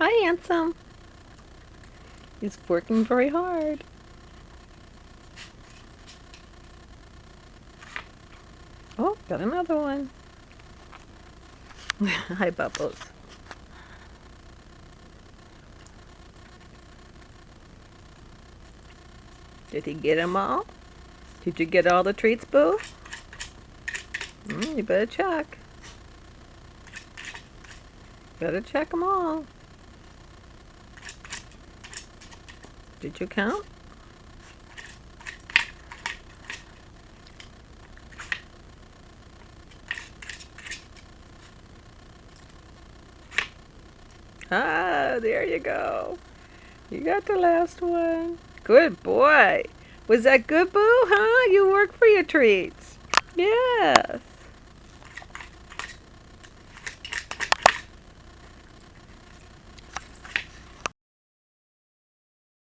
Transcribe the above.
Hi, handsome. He's working very hard. Oh, got another one. Hi, Bubbles. Did he get them all? Did you get all the treats, Boo? You better check. Better check them all. Did you count? Ah, there you go. You got the last one. Good boy. Was that good, Boo? Huh? You worked for your treats. Yes.